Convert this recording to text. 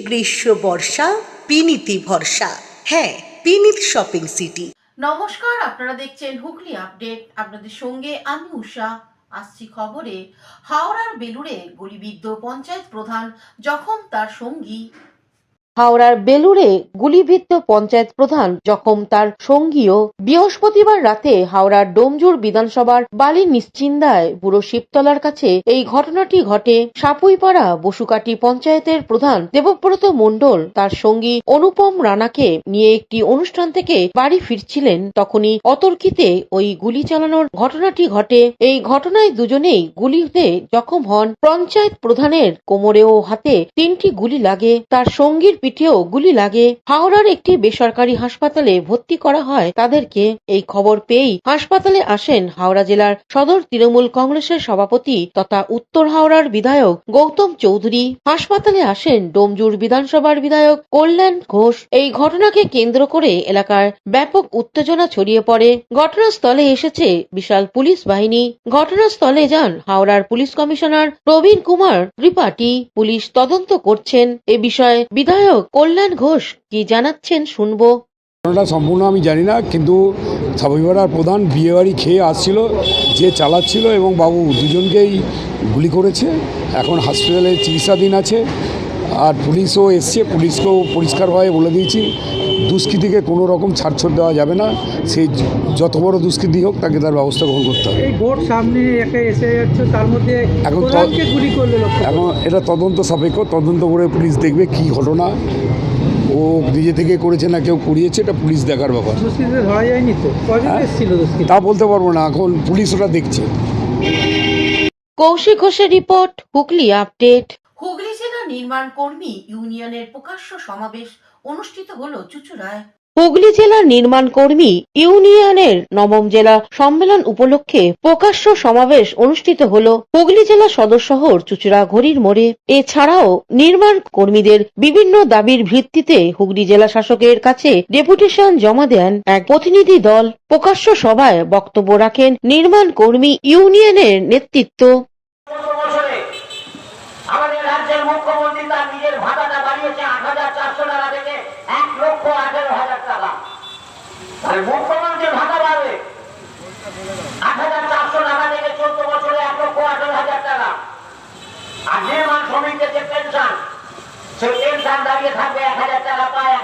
গ্রীষ্ম বর্ষা পিনিতি ভরসা। হ্যাঁ, পিনিত শপিং সিটি। নমস্কার, আপনারা দেখছেন হুগলি আপডেট। আপনাদের সঙ্গে আমি উষা। আসছি খবরে। হাওড়ার বেলুড়ে গুলিবিদ্ধ পঞ্চায়েত প্রধান জখম তার সঙ্গী। হাওড়ার বেলুড়ে গুলিবিদ্ধ পঞ্চায়েত প্রধান জখম তার সঙ্গীও। বৃহস্পতিবার রাতে হাওড়ার ডোমজুর বিধানসভার বালি নিশ্চিন্দায় বুড়ো শিবতলার কাছে এই ঘটনাটি ঘটে। সাপুইপাড়া বসুকাটি পঞ্চায়েতের প্রধান দেবব্রত মণ্ডল তার সঙ্গী অনুপম রানাকে নিয়ে একটি অনুষ্ঠান থেকে বাড়ি ফিরছিলেন। তখনই অতর্কিতে ওই গুলি চালানোর ঘটনাটি ঘটে। এই ঘটনায় দুজনেই গুলিতে জখম হন। পঞ্চায়েত প্রধানের কোমরে ও হাতে 3টি গুলি লাগে, তার সঙ্গীর পিঠেও গুলি লাগে। হাওড়ার একটি বেসরকারি হাসপাতালে ভর্তি করা হয় তাদেরকে। এই খবর পেয়েই হাসপাতালে আসেন হাওড়া জেলার সদর তৃণমূল কংগ্রেসের সভাপতি তথা উত্তর হাওড়ার বিধায়ক গৌতম চৌধুরী। হাসপাতালে আসেন ডোমজুর বিধানসভার বিধায়ক কল্যাণ ঘোষ। এই ঘটনাকে কেন্দ্র করে এলাকার ব্যাপক উত্তেজনা ছড়িয়ে পড়ে। ঘটনাস্থলে এসেছে বিশাল পুলিশ বাহিনী। ঘটনাস্থলে যান হাওড়ার পুলিশ কমিশনার প্রবীণ কুমার ত্রিপাঠী। পুলিশ তদন্ত করছেন। এ বিষয়ে বিধায়ক কল্যাণ ঘোষ কি জানাচ্ছেন শুনবো। ঘটনাটা সম্পূর্ণ আমি জানি না, কিন্তু সাপুইপাড়ার প্রধান বিয়ে বাড়ি খেয়ে আসছিল, যে চালাচ্ছিল এবং বাবু দুজনকেই গুলি করেছে। এখন হসপিটালে চিকিৎসাধীন আছে। আর পুলিশও এসছে, পুলিশকেও পরিষ্কারভাবে বলে দিয়েছি দুষ্কৃতীকে কোনো রকম ছাড়ছাড় দেওয়া যাবে না। সে যত বড় দুষ্কৃতী হোক তাকে তার ব্যবস্থা গ্রহণ করতে হবে। এই ভোট সামনে একে এসে যাচ্ছে, তার মধ্যে এখন প্রধানকে গুলি করলে এখন এটা তদন্ত সাপেক্ষ, তদন্ত করে পুলিশ দেখবে কি ঘটনা, ও নিজে থেকে করেছে না কেউ করিয়েছে, এটা পুলিশ দেখার ব্যাপার। দুষ্কৃতীদের ধরা যায়নি তো, কজন এসেছিল দুষ্কৃতী তা বলতে পারবো না, এখন পুলিশ ওটা দেখছে। কৌশিক ঘোষের রিপোর্ট, হুগলি আপডেট। হুগলি জেলা নির্মাণ কর্মী ইউনিয়নের প্রকাশ্য সমাবেশ অনুষ্ঠিত হলো চুঁচুড়ায়। হুগলি জেলার নির্মাণ কর্মী ইউনিয়নের 9ম জেলা সম্মেলন উপলক্ষে প্রকাশ্য সমাবেশ অনুষ্ঠিত হলো হুগলি জেলা সদর শহর চুঁচুড়া ঘড়ির মোড়ে। এছাড়াও নির্মাণ কর্মীদের বিভিন্ন দাবির ভিত্তিতে হুগলি জেলা শাসকের কাছে ডেপুটেশন জমা দেন এক প্রতিনিধি দল। প্রকাশ্য সভায় বক্তব্য রাখেন নির্মাণ কর্মী ইউনিয়নের নেতৃত্ব। আমাদের রাজ্যের মুখ্যমন্ত্রী তার নিজের ভাতাটা বাড়িয়েছে 8,400 টাকা থেকে 1,18,000 টাকা। তাহলে মুখ্যমন্ত্রীর ভাতা বাড়বে 8,400 টাকা থেকে 14 বছরে 1,18,000 টাকা। আর নির্মাণ শ্রমিকদের যে পেনশন, সেই পেনশন দাঁড়িয়ে থাকবে 1,000 টাকা পায়।